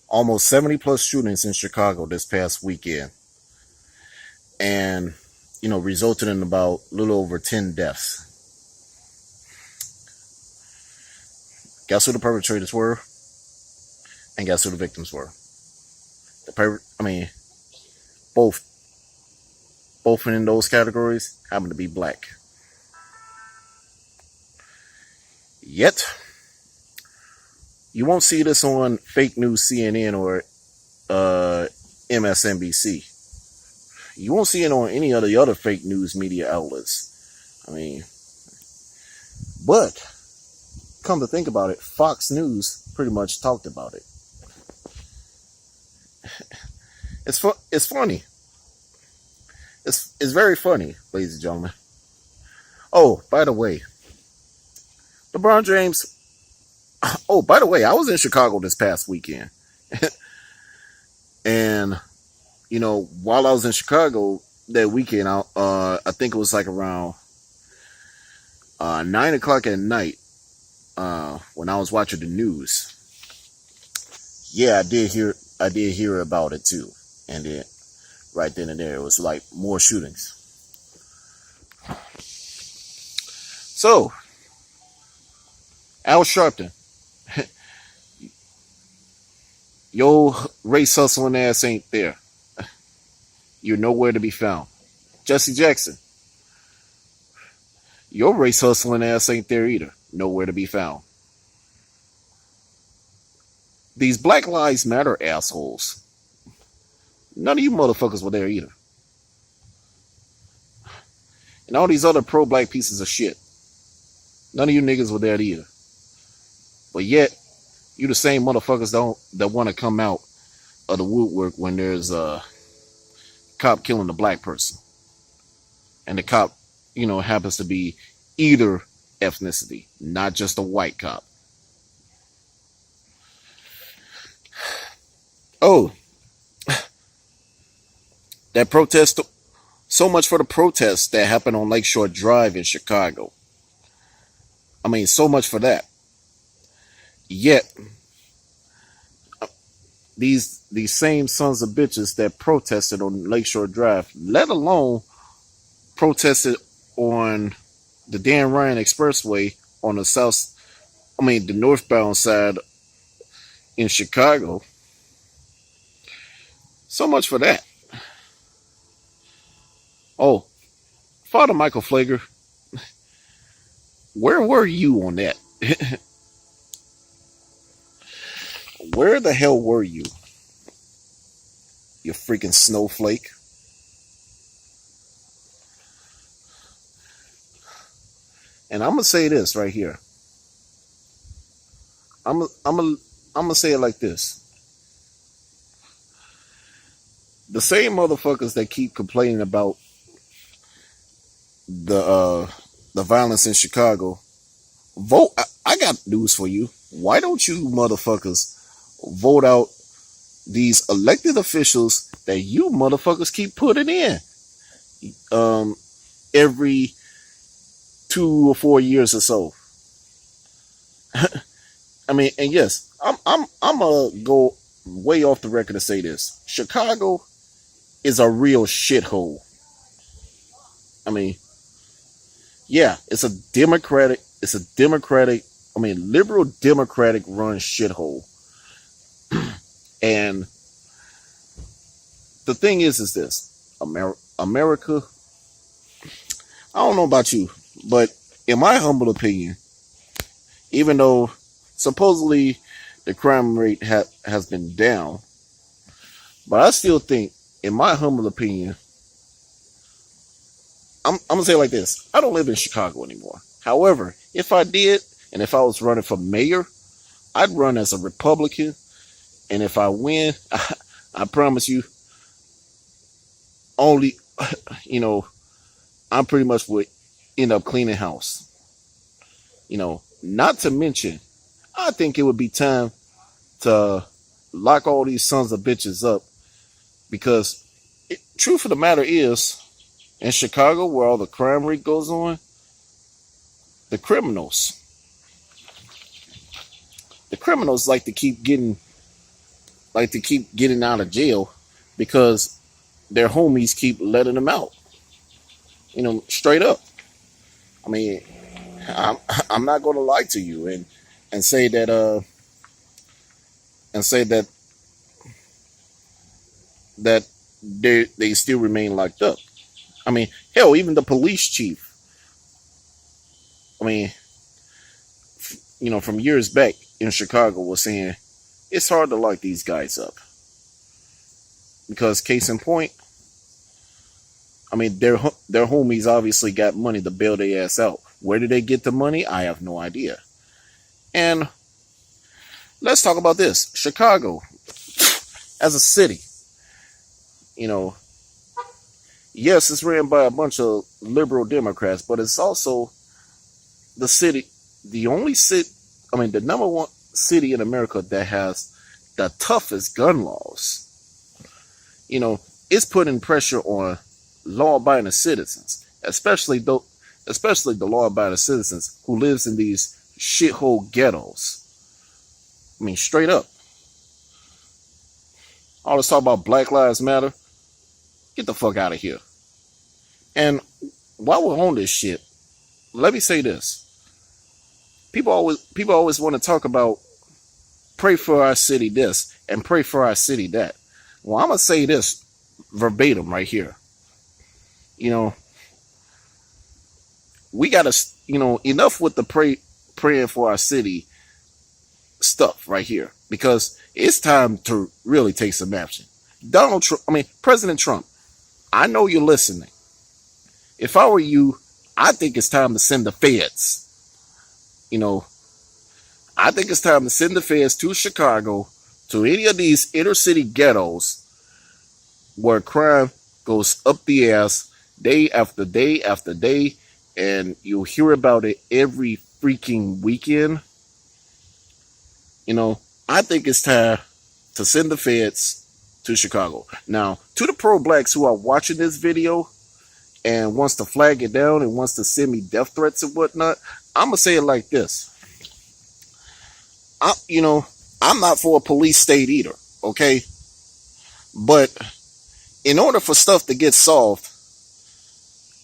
almost 70 plus shootings in Chicago this past weekend, and resulted in about a little over 10 deaths. Guess who the perpetrators were, and guess who the victims were? Both in those categories happen to be black. Yet, you won't see this on fake news CNN or MSNBC. You won't see it on any of the other fake news media outlets. But come to think about it, Fox News pretty much talked about it. It's funny. It's very funny, ladies and gentlemen. Oh, by the way, LeBron James. Oh, by the way, I was in Chicago this past weekend. And, while I was in Chicago that weekend, I think it was like around 9 o'clock at night when I was watching the news. Yeah, I did hear about it too. And then right then and there, it was like more shootings. So, Al Sharpton. Your race hustling ass ain't there. You're nowhere to be found. Jesse Jackson. Your race hustling ass ain't there either. Nowhere to be found. These Black Lives Matter assholes. None of you motherfuckers were there either. And all these other pro-black pieces of shit. None of you niggas were there either. But yet, you the same motherfuckers that want to come out of the woodwork when there's a cop killing a black person. And the cop, happens to be either ethnicity, not just a white cop. Oh, that protest, so much for the protest that happened on Lakeshore Drive in Chicago. So much for that. Yet, these same sons of bitches that protested on Lakeshore Drive, let alone protested on the Dan Ryan Expressway on the northbound side in Chicago. So much for that. Oh, Father Michael Flager, where were you on that? Where the hell were you? You freaking snowflake. And I'm going to say this right here. I'm going to say it like this. The same motherfuckers that keep complaining about the violence in Chicago, vote. I got news for you. Why don't you motherfuckers vote out these elected officials that you motherfuckers keep putting in every 2 or 4 years or so? And yes, I'm gonna go way off the record to say this. Chicago is a real shithole. Yeah, it's a liberal Democratic run shithole. And the thing is this, America, I don't know about you, but in my humble opinion, even though supposedly the crime rate has been down, but I still think, in my humble opinion, I'm going to say it like this. I don't live in Chicago anymore. However, if I did, and if I was running for mayor, I'd run as a Republican. And if I win, I promise you, I pretty much would end up cleaning house. Not to mention, I think it would be time to lock all these sons of bitches up, because truth of the matter is, in Chicago, where all the crime rate goes on, the criminals like to keep getting like to keep getting out of jail because their homies keep letting them out. Straight up. I mean, I'm I'm not going to lie to you and say that and say that they still remain locked up. I mean, hell, even the police chief. I mean, from years back in Chicago was saying it's hard to lock these guys up because case in point, I mean, their homies obviously got money to bail their ass out. Where did they get the money? I have no idea. And let's talk about this. Chicago, as a city, you know, yes, it's ran by a bunch of liberal Democrats, but it's also the city, the only city, I mean, the number one city in America that has the toughest gun laws. It's putting pressure on law-abiding citizens, especially the law-abiding citizens who lives in these shithole ghettos. I mean, straight up. All this talk about Black Lives Matter, get the fuck out of here. And while we're on this shit, let me say this. People always want to talk about pray for our city this and pray for our city that. Well, I'm gonna say this verbatim right here. We gotta, enough with the praying for our city stuff right here because it's time to really take some action. President Trump, I know you're listening. If I were you, I think it's time to send the feds. I think it's time to send the feds to Chicago, to any of these inner city ghettos where crime goes up the ass day after day after day, and you'll hear about it every freaking weekend. I think it's time to send the feds to Chicago. Now, to the pro-blacks who are watching this video and wants to flag it down and wants to send me death threats and whatnot, I'm going to say it like this. I'm not for a police state either, okay? But in order for stuff to get solved,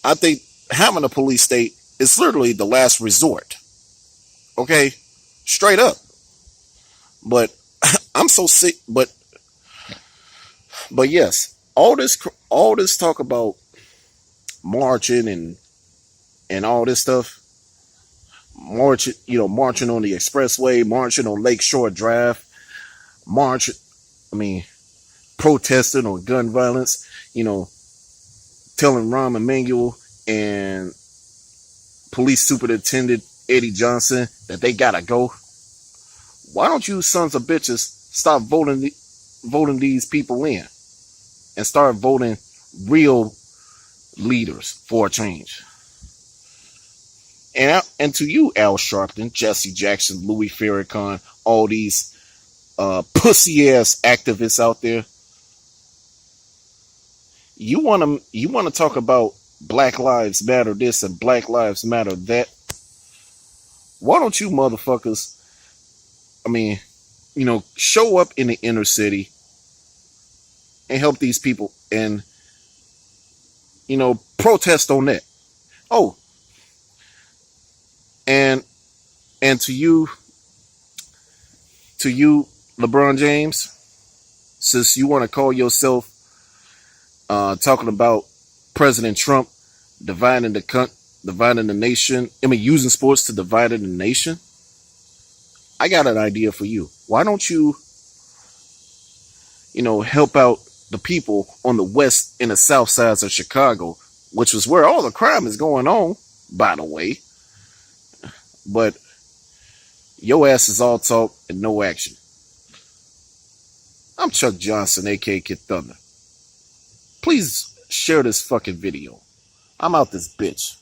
I think having a police state is literally the last resort, okay? Straight up. But I'm so sick. But yes, all this talk about marching and all this stuff, marching on the expressway, marching on Lakeshore Drive, protesting on gun violence, telling Rahm Emanuel and Police Superintendent Eddie Johnson that they gotta go. Why don't you sons of bitches stop voting these people in and start voting real leaders for a change? And to you, Al Sharpton, Jesse Jackson, Louis Farrakhan, all these pussy ass activists out there, you want to talk about Black Lives Matter this and Black Lives Matter that? Why don't you motherfuckers, show up in the inner city and help these people and, protest on that? Oh, and to you, LeBron James, since you want to call yourself talking about President Trump dividing the nation, using sports to divide the nation, I got an idea for you. Why don't you, help out the people on the west and the south sides of Chicago, which is where all the crime is going on, by the way. But your ass is all talk and no action. I'm Chuck Johnson, a.k.a. Kid Thunder. Please share this fucking video. I'm out this bitch.